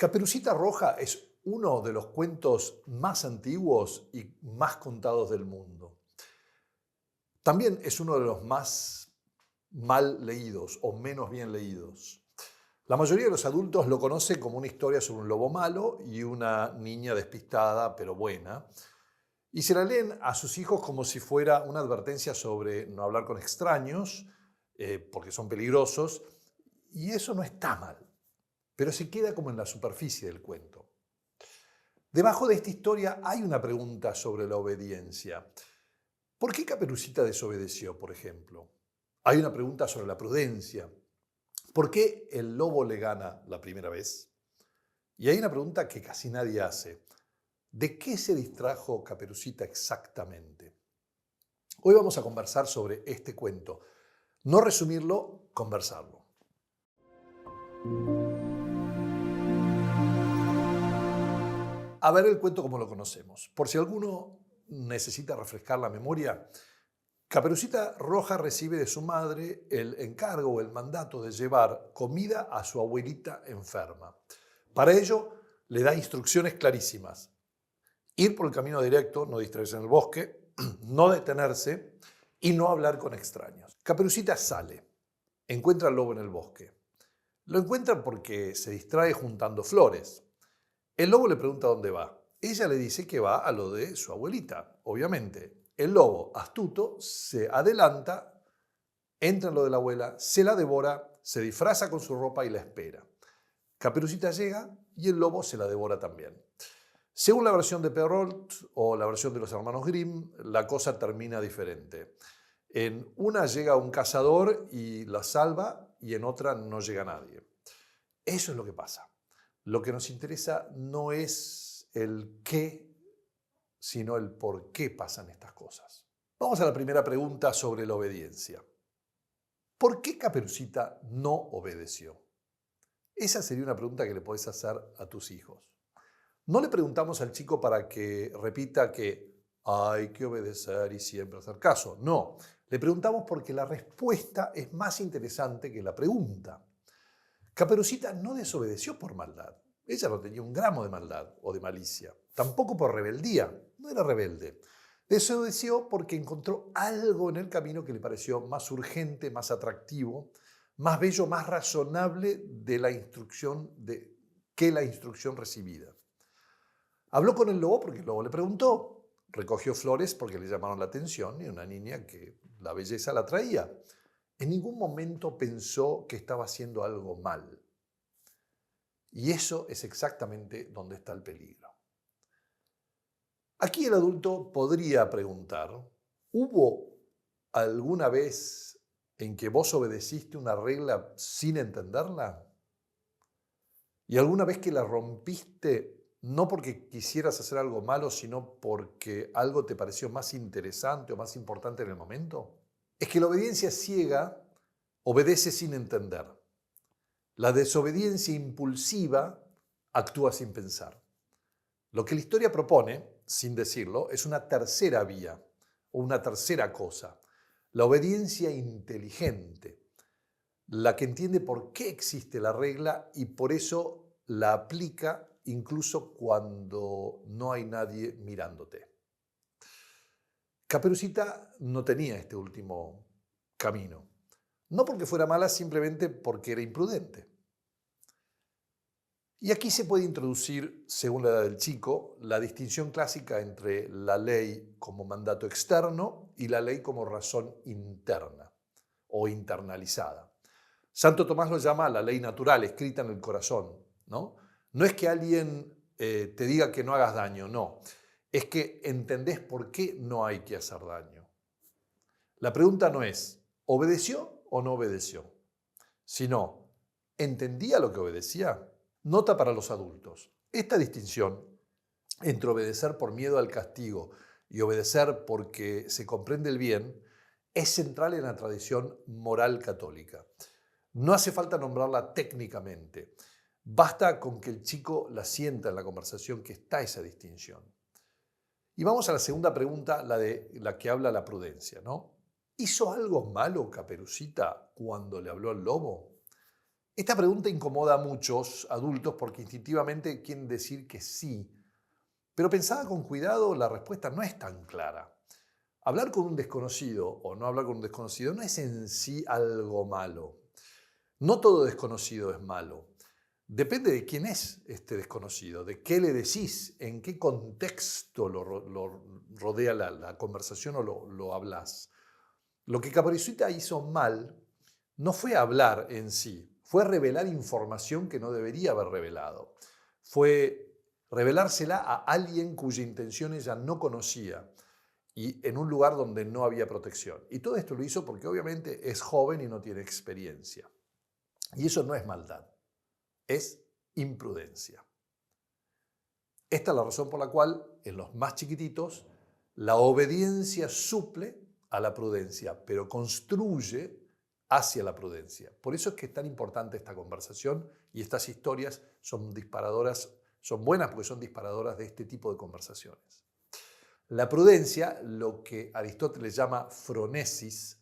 Caperucita Roja es uno de los cuentos más antiguos y más contados del mundo. También es uno de los más mal leídos o menos bien leídos. La mayoría de los adultos lo conocen como una historia sobre un lobo malo y una niña despistada pero buena, y se la leen a sus hijos como si fuera una advertencia sobre no hablar con extraños, porque son peligrosos, y eso no está mal, pero se queda como en la superficie del cuento. Debajo de esta historia hay una pregunta sobre la obediencia. ¿Por qué Caperucita desobedeció, por ejemplo? Hay una pregunta sobre la prudencia. ¿Por qué el lobo le gana la primera vez? Y hay una pregunta que casi nadie hace. ¿De qué se distrajo Caperucita exactamente? Hoy vamos a conversar sobre este cuento. No resumirlo, conversarlo. A ver el cuento como lo conocemos. Por si alguno necesita refrescar la memoria, Caperucita Roja recibe de su madre el encargo o el mandato de llevar comida a su abuelita enferma. Para ello, le da instrucciones clarísimas. Ir por el camino directo, no distraerse en el bosque, no detenerse y no hablar con extraños. Caperucita sale, encuentra al lobo en el bosque. Lo encuentra porque se distrae juntando flores. El lobo le pregunta dónde va. Ella le dice que va a lo de su abuelita, obviamente. El lobo, astuto, se adelanta, entra en lo de la abuela, se la devora, se disfraza con su ropa y la espera. Caperucita llega y el lobo se la devora también. Según la versión de Perrault o la versión de los hermanos Grimm, la cosa termina diferente. En una llega un cazador y la salva y en otra no llega nadie. Eso es lo que pasa. Lo que nos interesa no es el qué, sino el por qué pasan estas cosas. Vamos a la primera pregunta sobre la obediencia. ¿Por qué Caperucita no obedeció? Esa sería una pregunta que le podés hacer a tus hijos. No le preguntamos al chico para que repita que hay que obedecer y siempre hacer caso. No, le preguntamos porque la respuesta es más interesante que la pregunta. Caperucita no desobedeció por maldad. Ella no tenía un gramo de maldad o de malicia. Tampoco por rebeldía. No era rebelde. Desobedeció porque encontró algo en el camino que le pareció más urgente, más atractivo, más bello, más razonable que la instrucción recibida. Habló con el lobo porque el lobo le preguntó. Recogió flores porque le llamaron la atención y una niña que la belleza la atraía. En ningún momento pensó que estaba haciendo algo mal. Y eso es exactamente donde está el peligro. Aquí el adulto podría preguntar, ¿hubo alguna vez en que vos obedeciste una regla sin entenderla? ¿Y alguna vez que la rompiste no porque quisieras hacer algo malo, sino porque algo te pareció más interesante o más importante en el momento? Es que la obediencia ciega obedece sin entender. La desobediencia impulsiva actúa sin pensar. Lo que la historia propone, sin decirlo, es una tercera vía o una tercera cosa. La obediencia inteligente, la que entiende por qué existe la regla y por eso la aplica incluso cuando no hay nadie mirándote. Caperucita no tenía este último camino. No porque fuera mala, simplemente porque era imprudente. Y aquí se puede introducir, según la edad del chico, la distinción clásica entre la ley como mandato externo y la ley como razón interna o internalizada. Santo Tomás lo llama la ley natural, escrita en el corazón, ¿no? No es que alguien te diga que no hagas daño, no. Es que entendés por qué no hay que hacer daño. La pregunta no es, ¿obedeció o no obedeció? Sino, ¿entendía lo que obedecía? Nota para los adultos. Esta distinción entre obedecer por miedo al castigo y obedecer porque se comprende el bien es central en la tradición moral católica. No hace falta nombrarla técnicamente. Basta con que el chico la sienta en la conversación que está esa distinción. Y vamos a la segunda pregunta, la de la que habla la prudencia, ¿no? ¿Hizo algo malo Caperucita cuando le habló al lobo? Esta pregunta incomoda a muchos adultos porque instintivamente quieren decir que sí, pero pensada con cuidado, la respuesta no es tan clara. Hablar con un desconocido o no hablar con un desconocido no es en sí algo malo. No todo desconocido es malo. Depende de quién es este desconocido, de qué le decís, en qué contexto lo rodea la conversación o lo hablas. Lo que Caperucita hizo mal no fue hablar en sí, fue revelar información que no debería haber revelado. Fue revelársela a alguien cuya intención ella no conocía y en un lugar donde no había protección. Y todo esto lo hizo porque obviamente es joven y no tiene experiencia. Y eso no es maldad, es imprudencia. Esta es la razón por la cual en los más chiquititos la obediencia suple a la prudencia, pero construye hacia la prudencia. Por eso es que es tan importante esta conversación y estas historias son disparadoras, son buenas porque son disparadoras de este tipo de conversaciones. La prudencia, lo que Aristóteles llama phronesis,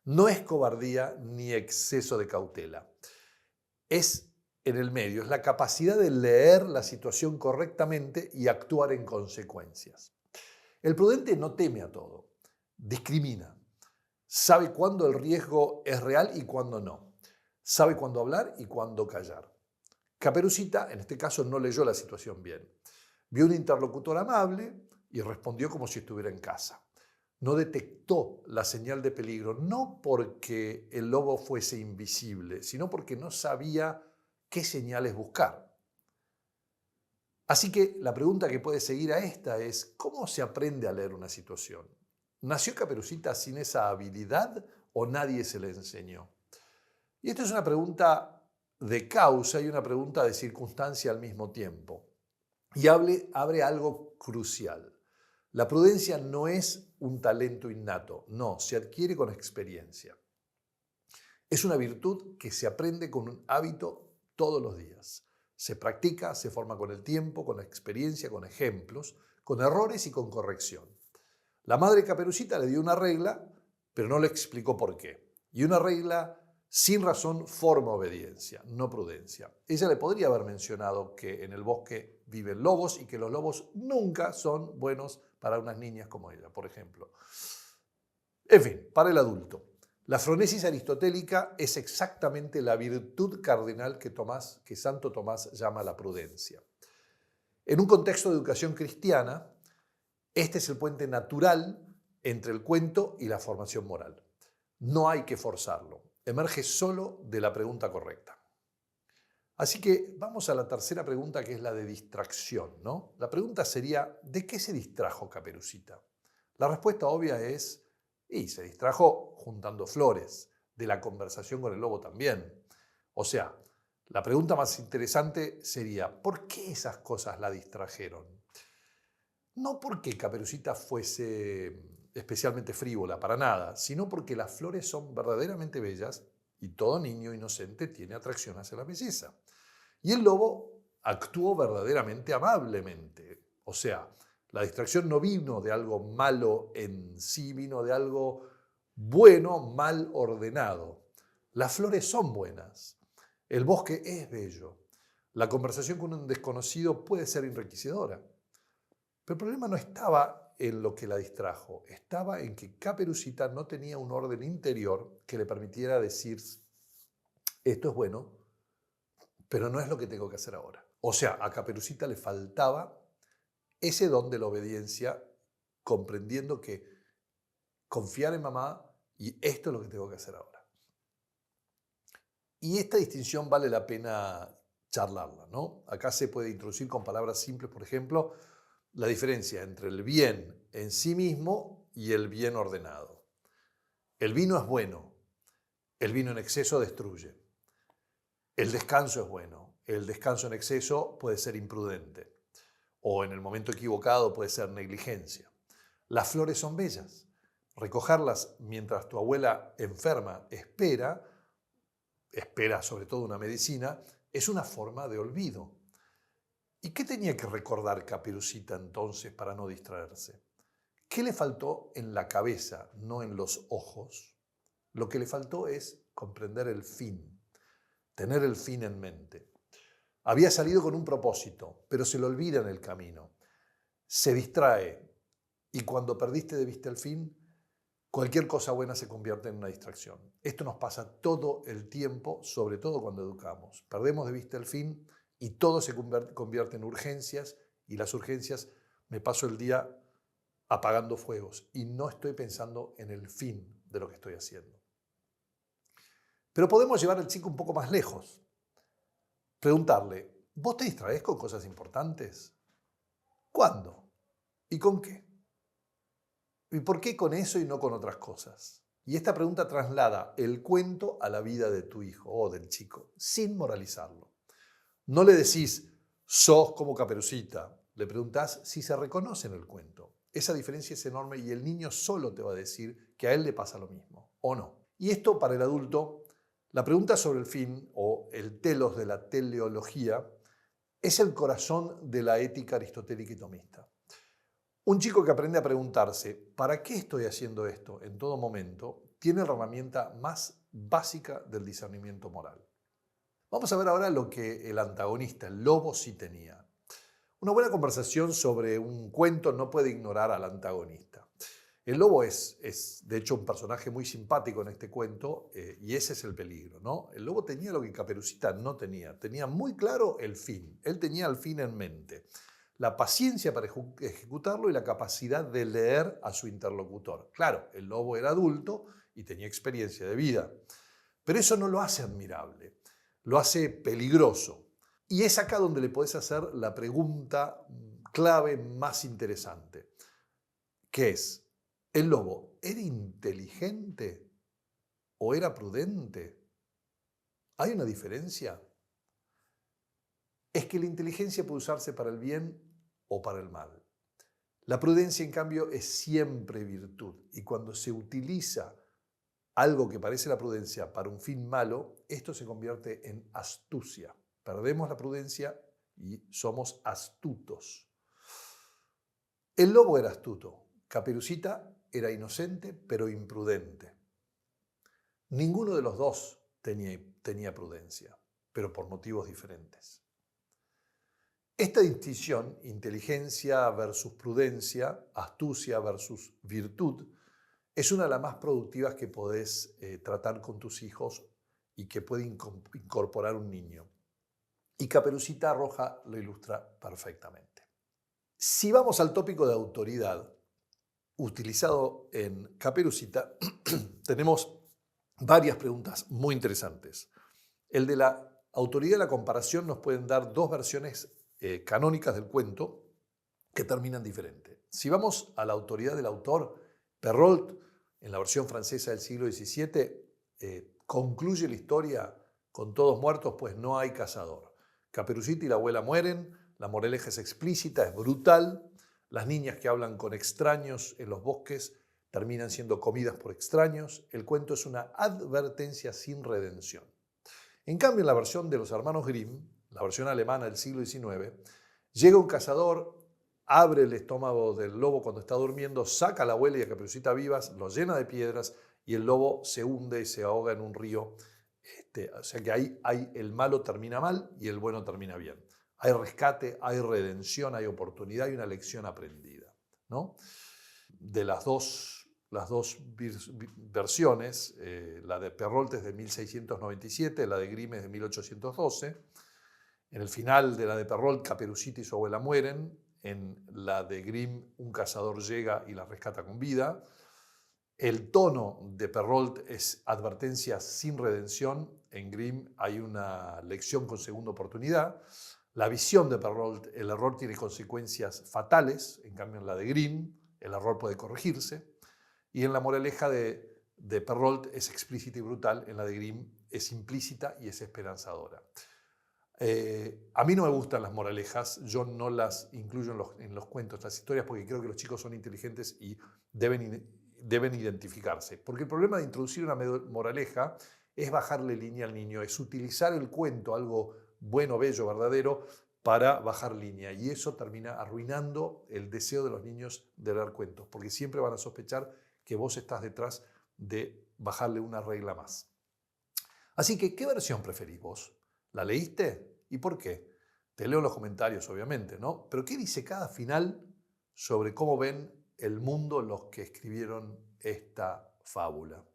no es cobardía ni exceso de cautela. Es en el medio, es la capacidad de leer la situación correctamente y actuar en consecuencias. El prudente no teme a todo, discrimina, sabe cuándo el riesgo es real y cuándo no, sabe cuándo hablar y cuándo callar. Caperucita, en este caso, no leyó la situación bien. Vio un interlocutor amable y respondió como si estuviera en casa. No detectó la señal de peligro, no porque el lobo fuese invisible, sino porque no sabía qué señales buscar. Así que la pregunta que puede seguir a esta es, ¿cómo se aprende a leer una situación? ¿Nació Caperucita sin esa habilidad o nadie se le enseñó? Y esta es una pregunta de causa y una pregunta de circunstancia al mismo tiempo. Y abre algo crucial. La prudencia no es un talento innato, no, se adquiere con experiencia. Es una virtud que se aprende con un hábito todos los días. Se practica, se forma con el tiempo, con la experiencia, con ejemplos, con errores y con corrección. La madre Caperucita le dio una regla, pero no le explicó por qué. Y una regla sin razón forma obediencia, no prudencia. Ella le podría haber mencionado que en el bosque viven lobos y que los lobos nunca son buenos para unas niñas como ella, por ejemplo. En fin, para el adulto. La phronesis aristotélica es exactamente la virtud cardinal que Santo Tomás llama la prudencia. En un contexto de educación cristiana, este es el puente natural entre el cuento y la formación moral. No hay que forzarlo, emerge solo de la pregunta correcta. Así que vamos a la tercera pregunta, que es la de distracción, ¿no? La pregunta sería, ¿de qué se distrajo Caperucita? La respuesta obvia es, y se distrajo juntando flores, de la conversación con el lobo también. O sea, la pregunta más interesante sería, ¿por qué esas cosas la distrajeron? No porque Caperucita fuese especialmente frívola, para nada, sino porque las flores son verdaderamente bellas y todo niño inocente tiene atracción hacia la belleza. Y el lobo actuó verdaderamente amablemente. O sea, la distracción no vino de algo malo en sí, vino de algo bueno, mal ordenado. Las flores son buenas, el bosque es bello, la conversación con un desconocido puede ser enriquecedora. Pero el problema no estaba en lo que la distrajo, estaba en que Caperucita no tenía un orden interior que le permitiera decir, esto es bueno, pero no es lo que tengo que hacer ahora. O sea, a Caperucita le faltaba ese don de la obediencia, comprendiendo que confiar en mamá y esto es lo que tengo que hacer ahora. Y esta distinción vale la pena charlarla, ¿no? Acá se puede introducir con palabras simples, por ejemplo, la diferencia entre el bien en sí mismo y el bien ordenado. El vino es bueno, el vino en exceso destruye. El descanso es bueno, el descanso en exceso puede ser imprudente o en el momento equivocado puede ser negligencia. Las flores son bellas. Recogerlas mientras tu abuela enferma espera sobre todo una medicina, es una forma de olvido. ¿Y qué tenía que recordar Caperucita entonces para no distraerse? ¿Qué le faltó en la cabeza, no en los ojos? Lo que le faltó es comprender el fin. tener el fin en mente. Había salido con un propósito, pero se lo olvida en el camino. Se distrae y cuando perdiste de vista el fin, cualquier cosa buena se convierte en una distracción. Esto nos pasa todo el tiempo, sobre todo cuando educamos. Perdemos de vista el fin y todo se convierte en urgencias y las urgencias me paso el día apagando fuegos y no estoy pensando en el fin de lo que estoy haciendo. Pero podemos llevar al chico un poco más lejos. Preguntarle, ¿vos te distraes con cosas importantes? ¿Cuándo? ¿Y con qué? ¿Y por qué con eso y no con otras cosas? Y esta pregunta traslada el cuento a la vida de tu hijo o del chico, sin moralizarlo. No le decís, sos como Caperucita. Le preguntás si se reconoce en el cuento. Esa diferencia es enorme y el niño solo te va a decir que a él le pasa lo mismo, o no. Y esto para el adulto, la pregunta sobre el fin, o el telos de la teleología, es el corazón de la ética aristotélica y tomista. Un chico que aprende a preguntarse, ¿para qué estoy haciendo esto en todo momento?, tiene la herramienta más básica del discernimiento moral. Vamos a ver ahora lo que el antagonista, el lobo, sí tenía. Una buena conversación sobre un cuento no puede ignorar al antagonista. El lobo es de hecho un personaje muy simpático en este cuento y ese es el peligro, ¿no? El lobo tenía lo que Caperucita no tenía. Tenía muy claro el fin. Él tenía el fin en mente. La paciencia para ejecutarlo y la capacidad de leer a su interlocutor. Claro, el lobo era adulto y tenía experiencia de vida. Pero eso no lo hace admirable. Lo hace peligroso. Y es acá donde le podés hacer la pregunta clave más interesante, que es, ¿el lobo era inteligente o era prudente? ¿Hay una diferencia? Es que la inteligencia puede usarse para el bien o para el mal. La prudencia, en cambio, es siempre virtud. Y cuando se utiliza algo que parece la prudencia para un fin malo, esto se convierte en astucia. Perdemos la prudencia y somos astutos. El lobo era astuto. Caperucita era inocente, pero imprudente. Ninguno de los dos tenía prudencia, pero por motivos diferentes. Esta distinción, inteligencia versus prudencia, astucia versus virtud, es una de las más productivas que podés tratar con tus hijos y que puede incorporar un niño. Y Caperucita Roja lo ilustra perfectamente. Si vamos al tópico de autoridad, utilizado en Caperucita, tenemos varias preguntas muy interesantes. El de la autoridad y la comparación nos pueden dar dos versiones canónicas del cuento que terminan diferente. Si vamos a la autoridad del autor, Perrault, en la versión francesa del siglo XVII, concluye la historia con todos muertos, pues no hay cazador. Caperucita y la abuela mueren, la moraleja es explícita, es brutal, las niñas que hablan con extraños en los bosques terminan siendo comidas por extraños, el cuento es una advertencia sin redención. En cambio, en la versión de los hermanos Grimm, la versión alemana del siglo XIX, llega un cazador, abre el estómago del lobo cuando está durmiendo, saca a la abuela y a Caperucita vivas, lo llena de piedras y el lobo se hunde y se ahoga en un río. O sea que ahí el malo termina mal y el bueno termina bien. Hay rescate, hay redención, hay oportunidad y una lección aprendida, ¿no? De las dos versiones, la de Perrault es de 1697, la de Grimm es de 1812. En el final de la de Perrault, Caperucita y su abuela mueren. En la de Grimm, un cazador llega y la rescata con vida. El tono de Perrault es advertencia sin redención. En Grimm hay una lección con segunda oportunidad. La visión de Perrault, el error tiene consecuencias fatales. En cambio, en la de Grimm, el error puede corregirse. Y en la moraleja de Perrault es explícita y brutal. En la de Grimm es implícita y es esperanzadora. A mí no me gustan las moralejas, yo no las incluyo en los cuentos, las historias, porque creo que los chicos son inteligentes y deben identificarse. Porque el problema de introducir una moraleja es bajarle línea al niño, es utilizar el cuento, algo bueno, bello, verdadero, para bajar línea. Y eso termina arruinando el deseo de los niños de leer cuentos, porque siempre van a sospechar que vos estás detrás de bajarle una regla más. Así que, ¿qué versión preferís vos? ¿La leíste? ¿Y por qué? Te leo en los comentarios, obviamente, ¿no? Pero ¿qué dice cada final sobre cómo ven el mundo los que escribieron esta fábula?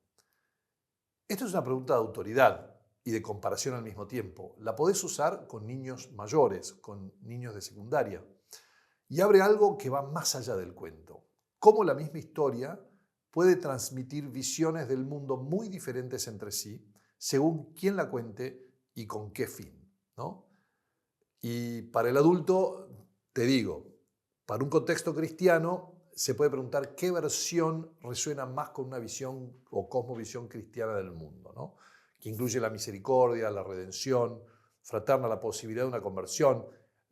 Esto es una pregunta de autoridad y de comparación al mismo tiempo. La podés usar con niños mayores, con niños de secundaria. Y abre algo que va más allá del cuento. Cómo la misma historia puede transmitir visiones del mundo muy diferentes entre sí, según quién la cuente y con qué fin, ¿no? Y para el adulto, te digo, para un contexto cristiano, se puede preguntar qué versión resuena más con una visión o cosmovisión cristiana del mundo, ¿no? Que incluye la misericordia, la redención, fraterna, la posibilidad de una conversión,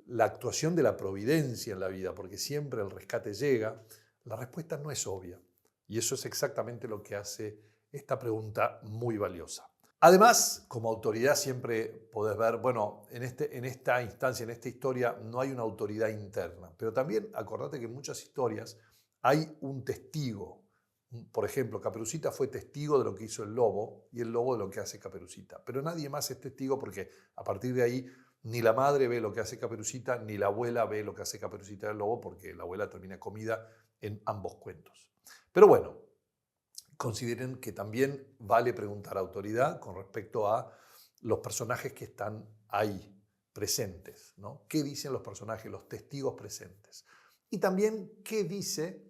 la actuación de la providencia en la vida, porque siempre el rescate llega. La respuesta no es obvia. Y eso es exactamente lo que hace esta pregunta muy valiosa. Además, como autoridad siempre podés ver, bueno, en esta instancia, en esta historia, no hay una autoridad interna, pero también acordate que en muchas historias hay un testigo. Por ejemplo, Caperucita fue testigo de lo que hizo el lobo y el lobo de lo que hace Caperucita, pero nadie más es testigo porque a partir de ahí ni la madre ve lo que hace Caperucita, ni la abuela ve lo que hace Caperucita y el lobo, porque la abuela termina comida en ambos cuentos. Pero bueno, consideren que también vale preguntar a autoridad con respecto a los personajes que están ahí presentes, ¿no? ¿Qué dicen los personajes, los testigos presentes? Y también qué dice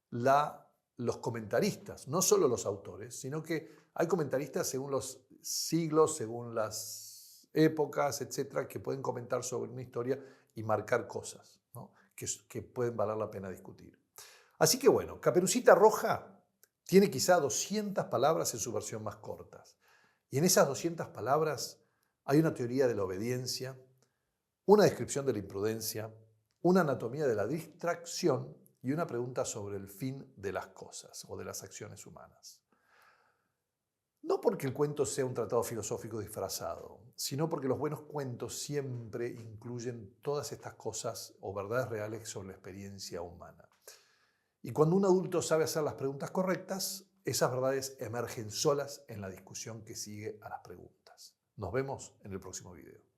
los comentaristas, no solo los autores, sino que hay comentaristas según los siglos, según las épocas, etcétera, que pueden comentar sobre una historia y marcar cosas, ¿no? que pueden valer la pena discutir. Así que bueno, Caperucita Roja tiene quizá 200 palabras en su versión más corta. Y en esas 200 palabras hay una teoría de la obediencia, una descripción de la imprudencia, una anatomía de la distracción y una pregunta sobre el fin de las cosas o de las acciones humanas. No porque el cuento sea un tratado filosófico disfrazado, sino porque los buenos cuentos siempre incluyen todas estas cosas o verdades reales sobre la experiencia humana. Y cuando un adulto sabe hacer las preguntas correctas, esas verdades emergen solas en la discusión que sigue a las preguntas. Nos vemos en el próximo video.